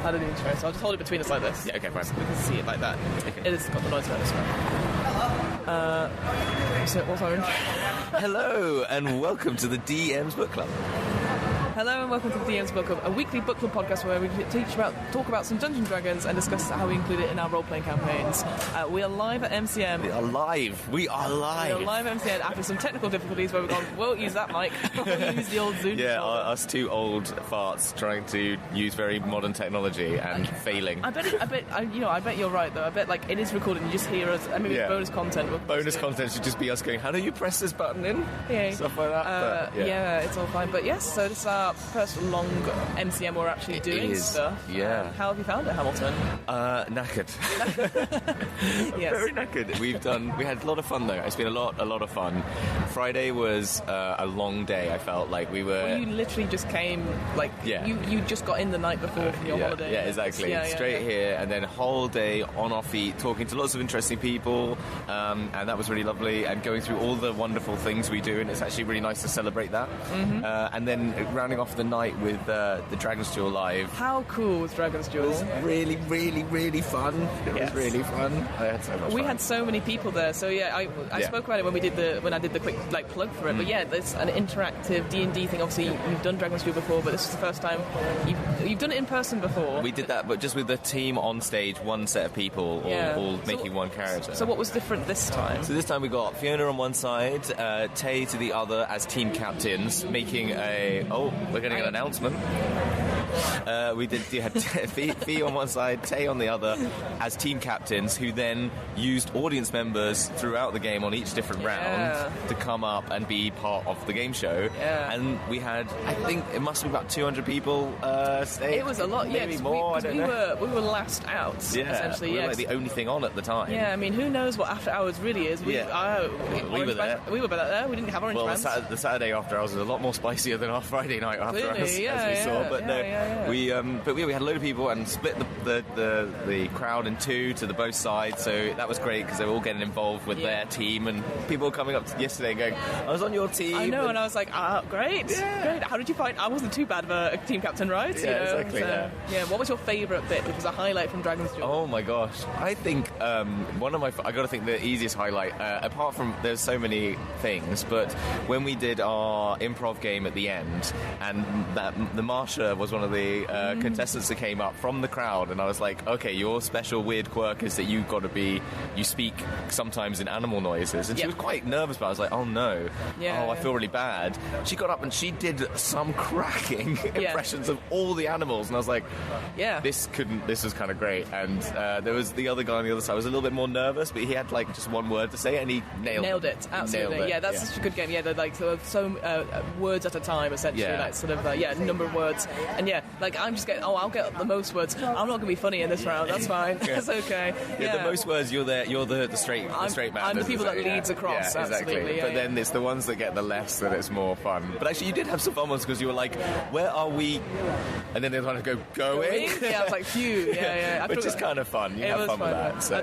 add an intro, so I'll just hold it between us like this. Yeah, okay, fine. So we can see it like that. Okay. It has got the noise around as well. So what's our intro? Hello, and welcome to the DM's Book Club. Hello and welcome to the DM's Book Club, a weekly book club podcast where we talk about some Dungeons & Dragons and discuss how we include it in our role-playing campaigns. We are live at MCM. We are live. We are live at MCM after some technical difficulties where we've gone, won't use that mic, we'll use the old Zoom. Yeah, us two old farts trying to use very modern technology and failing. I bet you're right though. I bet like it is recorded and you just hear us. I mean, bonus content. Bonus content should just be us going, how do you press this button in? Yeah. Stuff like that. Yeah, it's all fine. But yes, so this is our first long MCM we're actually doing stuff. Yeah. How have you found it, Hamilton? Knackered. Yes. Very knackered. We had a lot of fun though. It's been a lot of fun. Friday was a long day. I felt like we were. Well, you literally just came you just got in the night before from your holiday. Yeah, exactly. Straight here, and then a whole day on our feet, talking to lots of interesting people, and that was really lovely. And going through all the wonderful things we do, and it's actually really nice to celebrate that. Mm-hmm. And then rounding off the night with the Dragon's Duel live. How cool was Dragon's Duel? It was really, really, really fun. It was really fun. I had so much fun. We had so many people there, so I spoke about it when I did the quick plug for it. But yeah, there's an interactive D&D thing. Obviously, you've done Dragon's Duel before, but this is the first time you've done it in person before. We did that, but just with the team on stage, one set of people, all making one character. So what was different this time? So this time we got Fiona on one side, Tay to the other as team captains, making we're getting an announcement. We had Fee on one side, Tay on the other, as team captains, who then used audience members throughout the game on each different round to come up and be part of the game show. Yeah. And we had, I think it must be about 200 people stay. It was a lot, maybe more. I don't know. We were last out, essentially. We were like the only thing on at the time. Yeah, I mean, who knows what After Hours really is? We were there. We were there. We didn't have orange pants. The Saturday After Hours was a lot more spicier than our Friday night After Hours, as we saw. But we had a load of people and split the crowd in two to both sides, so that was great because they were all getting involved with their team, and people were coming up yesterday and going, I was on your team. I know, and I was like, great. How did you find? I wasn't too bad of a team captain, right? Exactly. What was your favourite bit? It was a highlight from Dragon's Duel. Oh my gosh, I think one of my I got to think the easiest highlight, apart from there's so many things, but when we did our improv game at the end, and that the Marsha was one of the contestants that came up from the crowd, and I was like, okay, your special weird quirk is that you speak sometimes in animal noises, and she was quite nervous about it. I was like, oh no, I feel really bad. She got up and she did some cracking impressions of all the animals, and I was like, this was kind of great. And there was the other guy on the other side was a little bit more nervous, but he had like just one word to say, and he nailed it. Absolutely. Nailed it. Yeah, that's such a good game. Yeah, they're like words at a time, essentially, like sort of number of words, and I'm just getting. I'll get the most words. I'm not going to be funny in this round. That's fine. That's okay. Yeah, the most words. You're the straight man. I'm the people that leads across. Yeah, exactly. Absolutely. But then it's the ones that get the less that it's more fun. But actually, you did have some fun ones because you were like, "Where are we?" And then they want to go going. Yeah, I was like, "Phew." Yeah. Which is kind of fun. You have fun with that. So.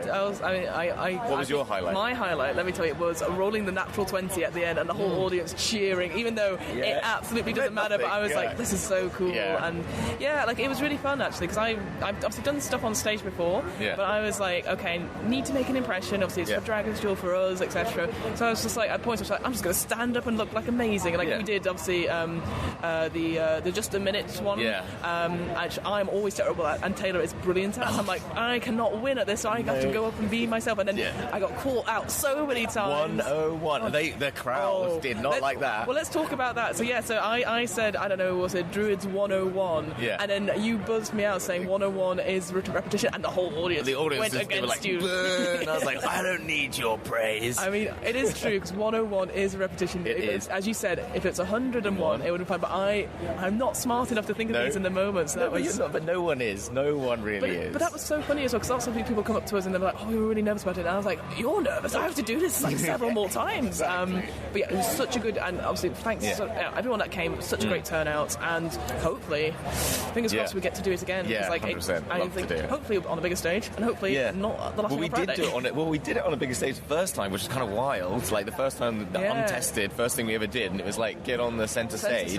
What was your highlight? My highlight, let me tell you, was rolling the natural 20 at the end and the whole audience cheering, even though it absolutely doesn't matter. But I was like, "This is so cool," and it was really fun actually because I've obviously done stuff on stage before, but I was like, okay, need to make an impression. Obviously, it's for Dragon's Duel for us, etc. So I was just like, at points, I was like, I'm just going to stand up and look like amazing, and we did obviously the Just a Minute one. Which I'm always terrible at, and Taylor is brilliant at. So I'm like, I cannot win at this, so I have to go up and be myself. And then I got caught out so many times. 101. The crowd did not like that. Well, let's talk about that. So I said, I don't know, was it Druids 101? And then you buzzed me out saying 101 is repetition, and the whole audience went against you. And I was like, I don't need your praise. I mean, it is true because 101 is a repetition. It is. As you said, if it's 101, it would have been fine. But I'm not smart enough to think of these in the moment. So but no one is. No one really is. But that was so funny as well because lots of people come up to us and they're like, "Oh, we were really nervous about it." And I was like, "You're nervous? I have to do this like several more times." Exactly. But yeah, it was such a good, and obviously thanks to everyone that came. Such a great turnout, and hopefully fingers crossed we get to do it again. Yeah, like 100%. I think hopefully on a bigger stage, and hopefully not the last we Friday. did do it on it. Well, we did it on a bigger stage the first time, which is kind of wild. Like the first time, the untested first thing we ever did, and it was like get on the centre stage,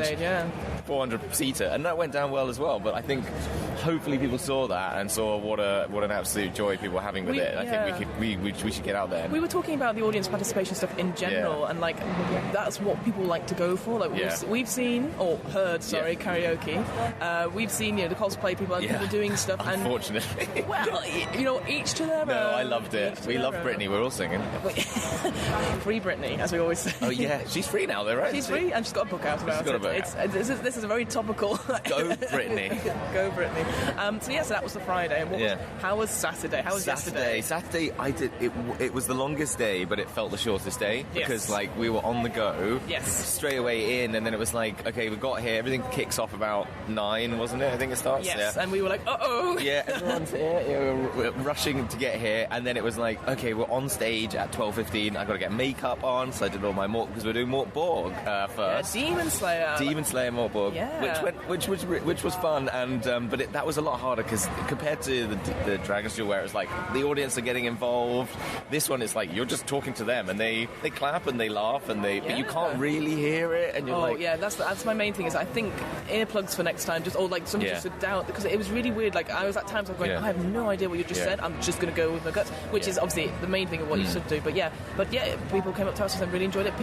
400 seater, and that went down well as well. But I think hopefully people saw that and saw what an absolute joy people were having with it. I think we should get out there. We were talking about the audience participation stuff in general, and like that's what people like to go for. Like we've seen or heard, karaoke. We've seen the cosplay people and people doing stuff. Unfortunately, and well, each to their own. No, I loved it. We loved Britney. We're all singing. Free Britney, as we always say. Oh yeah, she's free now, though, right? She's free, and she's got a book out about it. This is a very topical. Go Britney. Go Britney. So that was the Friday. And how was Saturday? How was yesterday? Saturday, I did. It was the longest day, but it felt the shortest day because like we were on the go. Yes. Straight away in, and then it was like, okay, we got here. Everything kicks off about 9, wasn't it? I think it starts. Yes. And we were like, uh-oh. Yeah, everyone's here. We're rushing to get here, and then it was like, okay, we're on stage at 12:15. I got to get makeup on, so I did all my Mort because we're doing Mort Borg first. Demon Slayer Mort Borg, which was fun, and but that was a lot harder because compared to the Dragon's Duel where it was like the audience are getting involved, this one is like you're just talking to them and they clap and they laugh and but you can't really hear it, and you're that's my main thing is I think earplugs for next time, just to doubt, because it was really weird. Like I was at times going, I have no idea what you just said. I'm just going to go with my guts, which is obviously the main thing of what you should do. But people came up to us and really enjoyed it.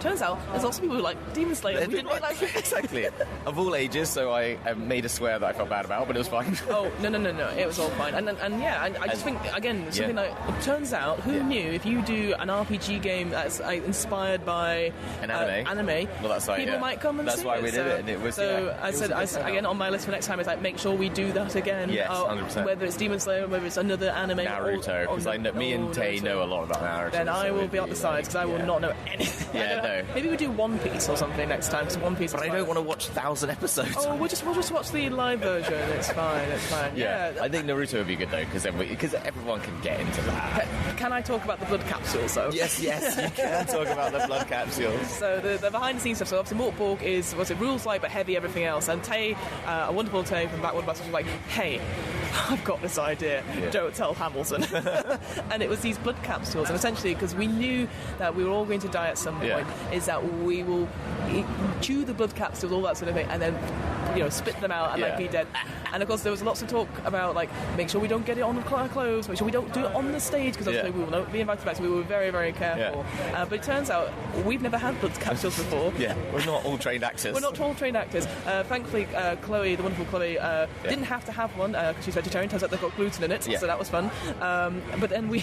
Turns out there's lots of people who like Demon Slayer. We didn't like it. Exactly. Of all ages, so I made a swear that I felt bad about, but it was fine. Oh no, it was all fine. And I just think again something like it turns out who knew if you do an RPG game that's inspired by an anime, well, that's right, people might come and that's see why it. We did it, and it was. I said again on my list for next time is like make sure we do that again. Yes, 100%. Whether it's Demon Slayer, whether it's another anime, Naruto, because me and Tay know a lot about Naruto. Then I will be up the sides because I will not know anything. Maybe we do One Piece or something next time. Because One Piece. But I don't want to watch 1,000 episodes. Oh, we'll just watch the live version. It's fine. Yeah. I think Naruto would be good though because everyone can get into that. Can I talk about the blood capsules though? Yes, you can talk about the blood capsules. So the behind the scenes stuff. So obviously Mort Borg is rules light but heavy everything else. And Tay, a wonderful Tay from Backward Busters was like, hey, I've got this idea. Don't tell Hamilton. And it was these blood capsules, and essentially because we knew that we were all going to die at some point, is that we will chew the blood capsules, all that sort of thing, and then spit them out and be dead. And of course there was lots of talk about like make sure we don't get it on our clothes, make sure we don't do it on the stage because obviously we will not be invited back, so we were very, very careful. But it turns out we've never had blood capsules before. We're not all trained actors. Thankfully Chloe, the wonderful Chloe, didn't have to have one because she's vegetarian. Turns out they've got gluten in it, so that was fun. But then we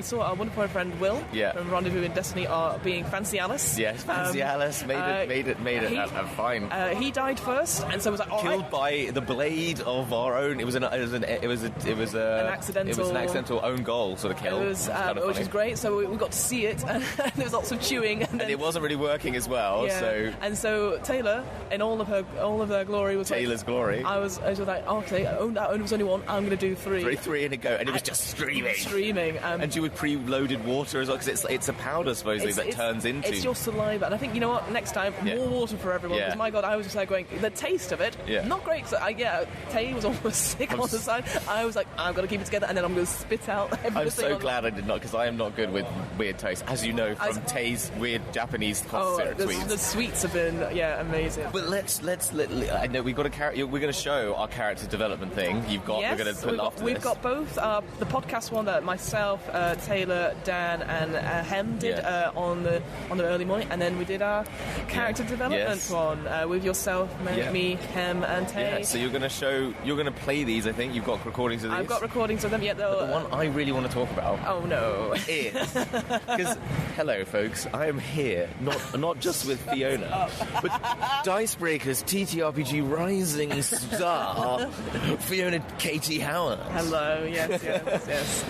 saw our wonderful friend Will from Rendezvous in Destiny being Fancy Alice. Yes, Fancy Alice made it fine. He died first, and so was like killed by the blade of our own. It was an accidental own goal sort of kill. It was which was great. So we got to see it, and there was lots of chewing, and it wasn't really working as well. So Taylor, in all of her glory, was Taylor's glory. I was like, okay, that only was only one. I'm going to do three. Three in a go, and it was just streaming. And she was pre-loaded water as well because it's a powder supposedly that turns into. It's your saliva, and I think you know what. Next time, more water for everyone. Because my God, I was just like going the taste of it, not great. So Tay was almost sick on the side. I was like, I've got to keep it together, and then I'm going to spit out everything. I'm so glad I did not, because I am not good with weird taste, as you know from Tay's weird Japanese cough syrup sweets. The sweets have been amazing. But let's I know we've got we're going to show our character development thing. We're going to put after this. We've got both the podcast one that myself, Taylor, Dan, and Hem did on the early morning, and then we did our character development one with yourself, me, Hem, and Tay. Yeah, so you're going to play these. I think you've got recordings of these. I've got recordings of them. Yeah, but the one I really want to talk about. Oh no! Is because hello, folks. I am here not just with Fiona, but Dicebreaker's TTRPG rising star, Fiona Katie Howard. Hello. Yes.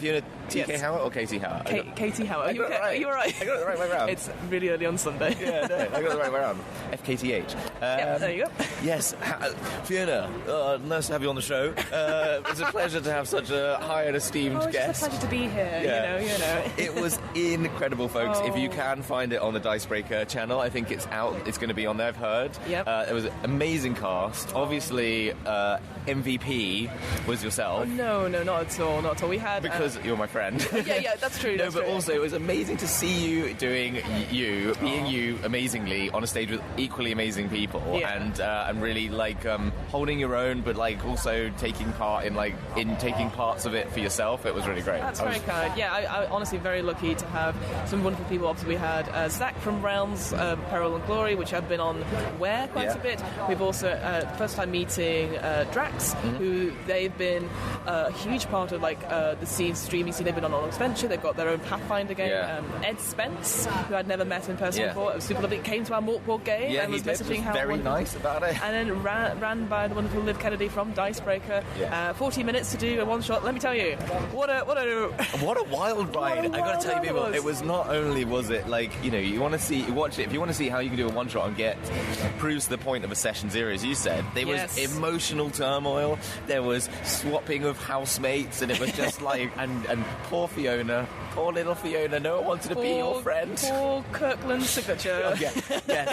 Fiona TK Howard or Katie Howard? Katie Howard. Are you all right? I got it the right way around. It's really early on Sunday. Yeah, no, I got it the right way around. FKTH. There you go. Yes, Fiona, nice to have you on the show. It's a pleasure to have such a high and esteemed guest. It's a pleasure to be here. Yeah. You know. It was incredible. incredible, folks. If you can find it on the Dicebreaker channel, I think it's out. It's going to be on there, I've heard. Yep. It was an amazing cast. Obviously, MVP was yourself. Oh, no, not at all, not at all. We had... Because you're my friend. Yeah, that's true. No, but also it was amazing to see you doing being you amazingly on a stage with equally amazing people, and really like holding your own, but like also taking part in taking parts of it for yourself. It was really great. That's very kind. Yeah, I honestly very lucky to have some wonderful people. Obviously, we had Zach from Realms, Peril and Glory, which I've been on quite a bit. We've also first time meeting Drax, who they've been a huge part of the streaming scene. They've been on All Adventure. They've got their own Pathfinder game. Ed Spence, who I'd never met in person before, it was super lovely. Came to our Morkboard game and was messaging how very nice about it. And then ran by the wonderful Liv Kennedy from Dicebreaker. 40 minutes to do a one shot. Let me tell you, what a wild ride! I got to tell you, people, it was not only was it you want to watch it if you want to see how you can do a one shot and proves the point of a session 0, as you said. There was emotional turmoil. There was swapping of housemates, and it was just and poor Fiona. Poor little Fiona, no one wanted to be your friend. Poor Kirkland's signature.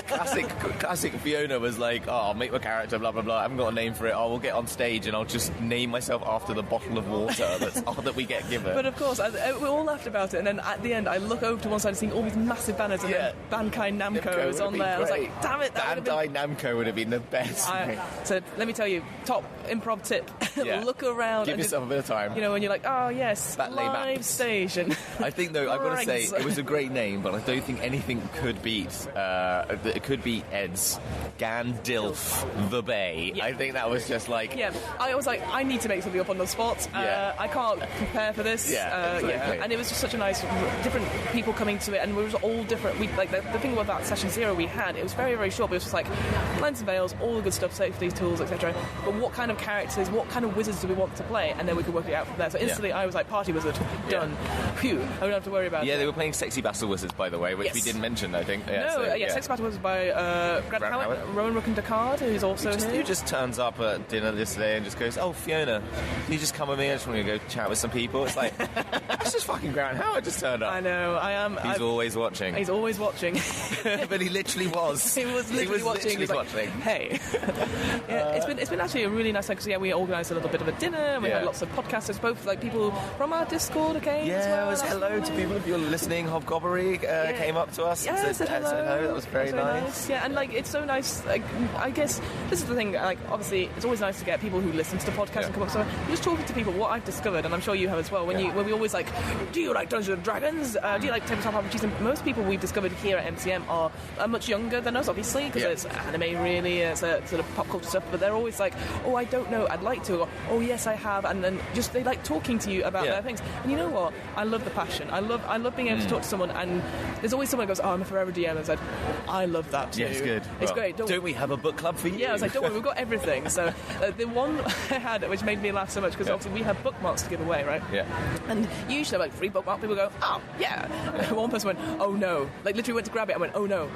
Classic Fiona was like, I'll make my character, blah, blah, blah. I haven't got a name for it. I will get on stage and I'll just name myself after the bottle of water that we get given. But of course, we all laughed about it, and then at the end, I look over to one side and see all these massive banners, and then Bandai Namco was on there. Great. I was like, damn it, Bandai Namco would have been the best. So let me tell you, top improv tip. Look around. Give yourself a bit of time. When you're like, live stage. And I think, though, I've got to say, it was a great name, but I don't think anything could beat Ed's Gandilf the Bay. I think that was just I was like, I need to make something up on the spot. I can't prepare for this. Exactly. And it was just such a nice, different people coming to it, and we were all different. We the thing about session 0 we had, it was very, very short, but it was just like lens and veils, all the good stuff, safety tools, etc. But what kind of characters, what kind of wizards do we want to play? And then we could work it out from there. So instantly I was like, party wizard, done. Phew, I don't have to worry about it. Yeah, they were playing Sexy Battle Wizards, by the way, which we didn't mention, I think. Sexy Battle Wizards by Grant Howard, Rowan Rook and Descartes, who's also here. Who just turns up at dinner yesterday and just goes, Fiona, can you just come with me? I just want to go chat with some people. It's like, it's just fucking Grant Howard just turned up. I know, I am. He's always watching. He's always watching. But he literally was. He was literally watching. Hey. It's been actually a really nice time, because we organised a little bit of a dinner, and we had lots of podcasters, both people from our Discord came as well. It was hello to people. If you're listening, Hobgobbery came up to us and said hello. That was very nice. Yeah, and it's so nice. I guess this is the thing. Obviously, it's always nice to get people who listen to the podcast and come up. So just talking to people, what I've discovered, and I'm sure you have as well. When we always do you like Dungeons and Dragons? Do you like tabletop RPGs? And most people we've discovered here at MCM are much younger than us, obviously, because it's anime, really. It's a sort of pop culture stuff. But they're always like, I don't know, I'd like to. Or, yes, I have. And then just they like talking to you about their things. And you know what? I love the passion. I love being able to talk to someone, and there's always someone who goes, I'm a forever DM, and I said, I love that too. Yeah, it's good. It's great. Don't we have a book club for you? Yeah, I was like, don't worry, we've got everything. So the one I had, which made me laugh so much, because obviously we have bookmarks to give away, right? Yeah. And usually, free bookmark, people go, one person went, oh no. Literally went to grab it and went, oh no,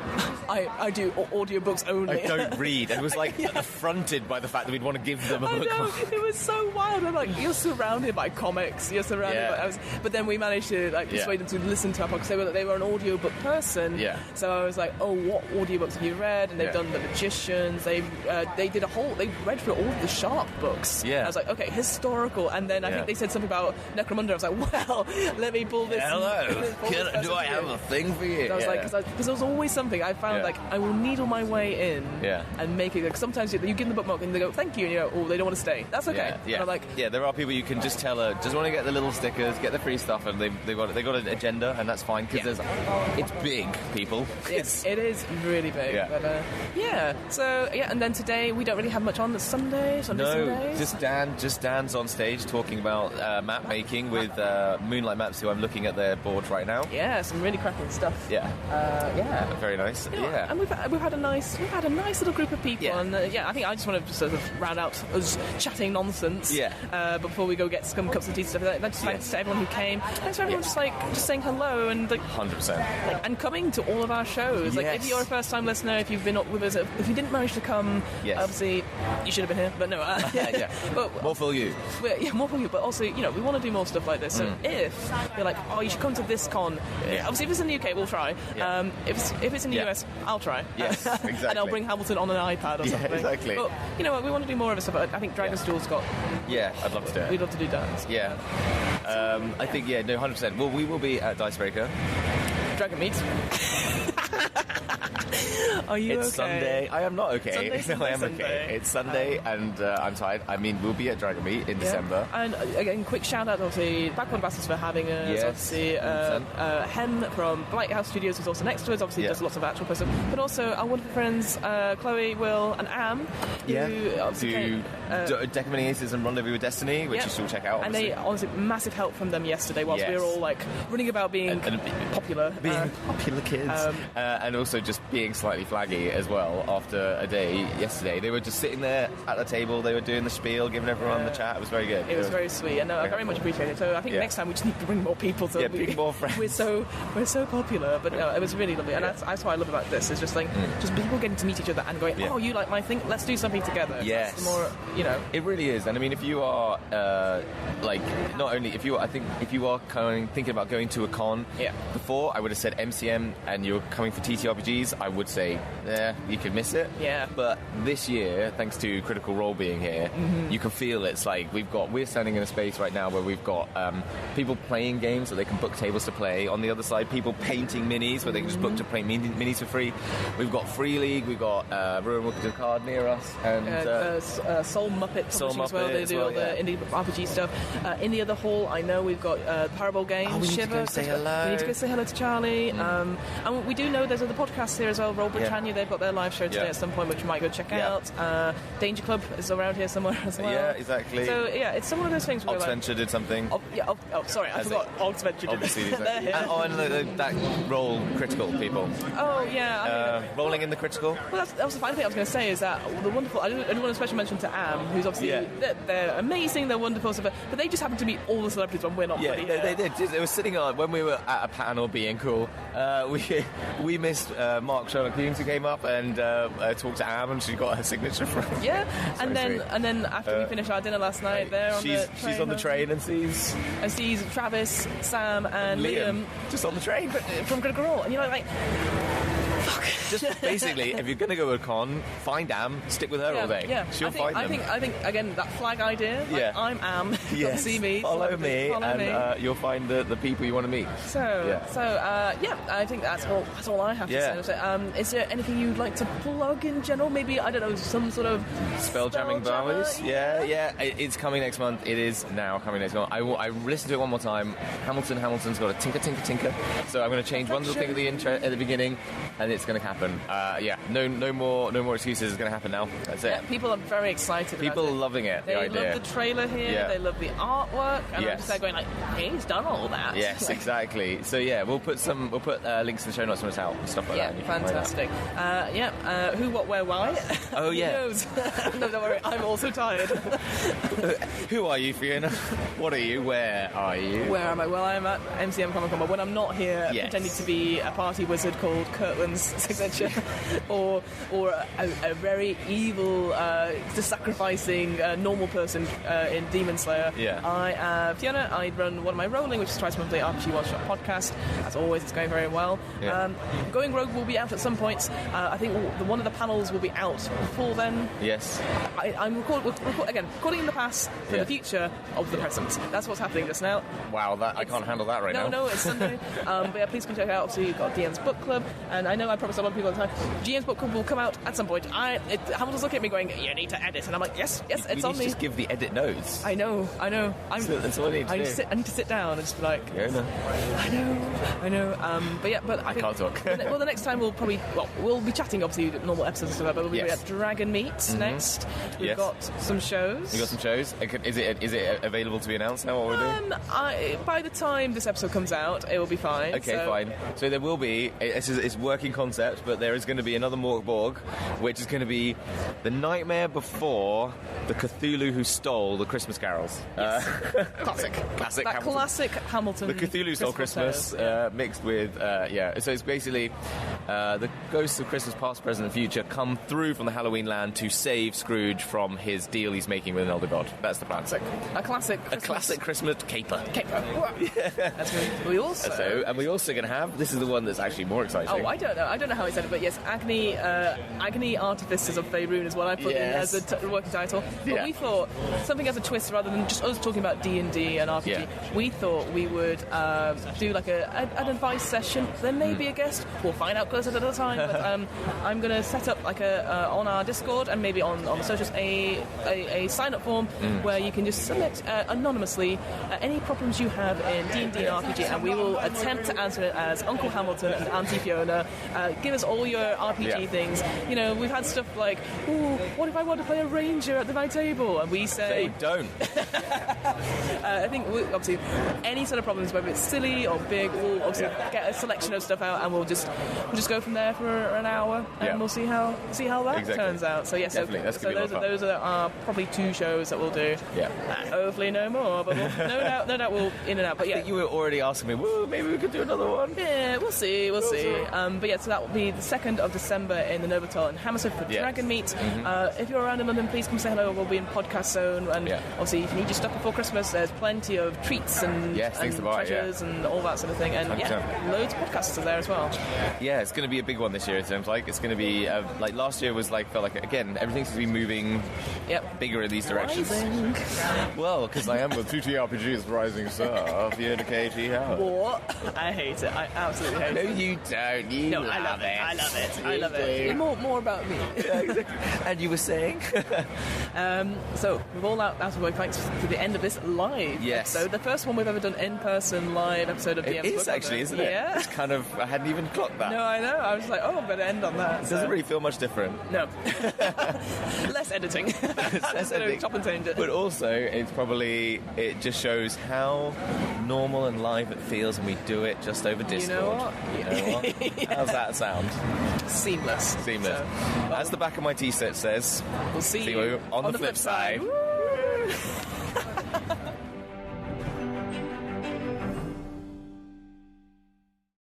I do audiobooks only. I don't read. And it was affronted by the fact that we'd want to give them a bookmark. I know, it was so wild. I'm like, you're surrounded by comics, you're surrounded by... But then we managed to persuade them to listen to our podcast. They were an audiobook person. Yeah. So I was like, what audiobooks have you read? And they've done The Magicians. They read through all of the Sharp books. Yeah. I was like, okay, historical. And then I think they said something about Necromunda. I was like, well, let me pull this. Hello. Do I have a thing for you? So I was like, because there was always something. I found I will needle my way in and make it. Sometimes you give them the bookmark and they go, thank you. And you go, they don't want to stay. That's okay. Yeah. And I'm like, there are people you can just tell just want to get the little stickers, get the free stuff, and they got an agenda, and that's fine, because it's big, people. It is really big. Yeah. But, so and then today we don't really have much on. It's Sundays. Just Dan's on stage talking about map making with Moonlight Maps, who I'm looking at their board right now. Yeah, some really cracking stuff. Yeah. Very nice. And we've had a nice little group of people. Yeah. And I think I just want to sort of round out us chatting chatting nonsense. Before we go get some cups of tea and stuff. Just thanks to everyone who came. Thanks for everyone just saying hello and 100%. And coming to all of our shows. Like if you're a first-time listener, if you've been up with us, if you didn't manage to come, obviously you should have been here. But no, but more for you. More for you. But also, we want to do more stuff like this. So if you're like, oh, you should come to this con. Obviously, if it's in the UK, we'll try. If it's in the US, I'll try. Yes, exactly. And I'll bring Hamilton on an iPad or something. Exactly. But you know what? We want to do more of this stuff. I think Dragon's Duel's got. Yeah, I'd love to do it. We'd love to do that. Yeah. I think 100%. Well, we will be at Dicebreaker. Dragon Meet. Are you It's okay? Sunday. I am not okay. Sunday, I am okay. It's Sunday and I'm tired. I mean, we'll be at Dragon Meet in December. And again, quick shout out obviously Backward Ambassadors for having us. Yes. Obviously, Hem from Lighthouse Studios who's also next to us. Obviously, does lots of actual stuff. But also our wonderful friends Chloe, Will, and Am. Who obviously Decimini Aces and Rendezvous with Destiny, which you should check out. Obviously. And they honestly massive help from them yesterday whilst we were all like running about being popular, popular kids, and also just being slightly flaggy as well after a day yesterday. They were just sitting there at the table, they were doing the spiel, giving everyone the chat. It was very good. It was very sweet, and I very much appreciate it. So I think next time we just need to bring more people. So bring more friends. We're so popular, but no, it was really lovely, and that's what I love about this. Is just like just people getting to meet each other and going, oh, you like my thing? Let's do something together. Yes, that's the more It really is, and I mean, if you are not only if you are thinking about going to a con before, I would have said MCM, and you're coming for TTRPGs, I would say you could miss it. Yeah. But this year, thanks to Critical Role being here, you can feel it's like we're standing in a space right now where we've got people playing games that they can book tables to play. On the other side, people painting minis where they can just book to play minis for free. We've got Free League, we've got Ruin Wilkington Card near us, and Soul Muppet Publishing as well. They do all the indie RPG stuff. In the other hall, I know we've got Parable Games. We need Shiver. to go say hello. We need to go say hello to Charlie. And we do know there's other podcasts here as well. Roll Britannia, they've got their live show today at some point, which you might go check out. Danger Club is around here somewhere as well. Yeah, exactly. So it's one of those things where Oxventure did something. Sorry, I forgot. Oxventure did. Obviously, they're here. And that Roll Critical people. Oh yeah. Rolling in the Critical. Well, that was the final thing I was going to say is that the wonderful. I do want to special mention to Am, who's obviously they're amazing, they're wonderful, but they just happen to meet all the celebrities when we're not. Yeah, they did. They were sitting on when we were at a panel being cool. We missed Mark Sherlock Humes, who came up and talked to Am, and she got her signature from. Yeah, and then after we finished our dinner last night, she's on the train and sees Travis, Sam, and Liam just on the train from Critical Role, and you're like. Fuck. Just basically, if you're going to go to a con, find Am, stick with her all day. Yeah. She'll find them. I think again that flag idea. Like, I'm Am. Come see me. Follow me, and you'll find the people you want to meet. I think that's all I have to say. Is there anything you'd like to plug in general? Maybe I don't know, some sort of Spelljamming Barbies. Yeah. It's coming next month. It is now coming next month. I listened to it one more time. Hamilton's got a tinker. So I'm going to change one little thing at the intro at the beginning, and it's going to happen. No more excuses. It's going to happen now. That's it. Yeah, people are very excited. People are loving it. They love the trailer here. Yeah. They love the artwork, and I'm just there going like, he's done all that. Yes, exactly. So we'll put links in the show notes when it's out and stuff like that. Yeah, fantastic. Who, what, where, why? Oh yeah. Who knows? No, don't worry. I'm also tired. Who are you, Fiona? What are you? Where are you? Where am I? Well, I'm at MCM Comic Con, but when I'm not here, pretending to be a party wizard called Kirtland's signature, or a very evil, sacrificing normal person in Demon Slayer. Yeah. I am Fiona. I run What Am I Rolling, which is twice monthly RPG one-shot podcast. As always, it's going very well. Yeah. Going Rogue will be out at some point. I think one of the panels will be out before then. Yes. I'm recording in the past for the future of the present. That's what's happening just now. Wow, I can't handle that right now. No, it's Sunday. But please come check it out. Obviously, you've got DN's Book Club, and I know I promised a lot of people at the time, GN's Book Club will come out at some point. Hamilton's looking at me going, you need to edit, and I'm like, yes, it's on me. You just give the edit notes. I know. That's all I need to do. I need to sit down and just be like, Fiona. I know. But I can't talk. Well, the next time we'll be chatting, obviously, normal episodes and stuff, but we'll be at Dragon Meet next. We've got some shows. Is it available to be announced now? What we're doing? By the time this episode comes out, it will be fine. Okay, fine. So there will be. It's working concept, but there is going to be another Mork Borg, which is going to be the nightmare before the Cthulhu who stole the Christmas carols. Yes. Classic Hamilton. Classic Hamilton. The Cthulhu stole Christmas, mixed with, So it's basically the ghosts of Christmas past, present, and future come through from the Halloween land to save Scrooge from his deal he's making with an elder god. That's the plan. A classic Christmas caper. That's good. We also going to have, this is the one that's actually more exciting. Oh, I don't know how he said it, but yes, Agony Artificers of Faerun is what I put in as a working title. But we thought something as a twist rather than just us talking about D&D and RPG. Yeah. We thought we would do like an advice session. There may be a guest. We'll find out closer to the time. But I'm going to set up like on our Discord and maybe on the socials a sign-up form where you can just submit anonymously any problems you have in D&D and RPG, and we will attempt to answer it as Uncle Hamilton and Auntie Fiona. Give us all your RPG things. You know, we've had stuff like, ooh, what if I want to play a ranger at my table? And we say... don't. I think, obviously, any sort of problems, whether it's silly or big, we'll obviously get a selection of stuff out and we'll just go from there for an hour and we'll see how that turns out. So, yes, those are our probably 2 shows that we'll do. Yeah. Hopefully no more, but no doubt we'll in and out. But I think you were already asking me, well, maybe we could do another one. Yeah, we'll see. But yeah, so that will be the 2nd of December in the Novotel in Hammersmith for Dragon Meet. If you're around in London, please come say hello. We'll be in Podcast Zone, and obviously if you need your stuff before Christmas, there's plenty of treats and treasures and all that sort of thing. And 100%. Loads of podcasts are there as well. Yeah, it's going to be a big one this year. It sounds like it's going to be like last year felt like again everything's going to be moving bigger in these directions. Well, because I am the TTRPG's rising star, Fiona Katie Howard. What? I hate it. I absolutely hate it. No, you don't. You love it. I love it. More about me. And you were saying? So we've all out of work thanks to the end of this live episode. The first one we've ever done in-person live episode of DM's It is actually, isn't it? Yeah. It's kind of, I hadn't even clocked that. No, I know. I was like, I'm going to end on that. It doesn't really feel much different. No. Less editing. Less editing. Chop and change it. But also, it just shows how normal and live it feels when we do it just over Discord. You know what? How's that sound? Seamless. So, as the back of my t-shirt says, we'll see you on the flip side.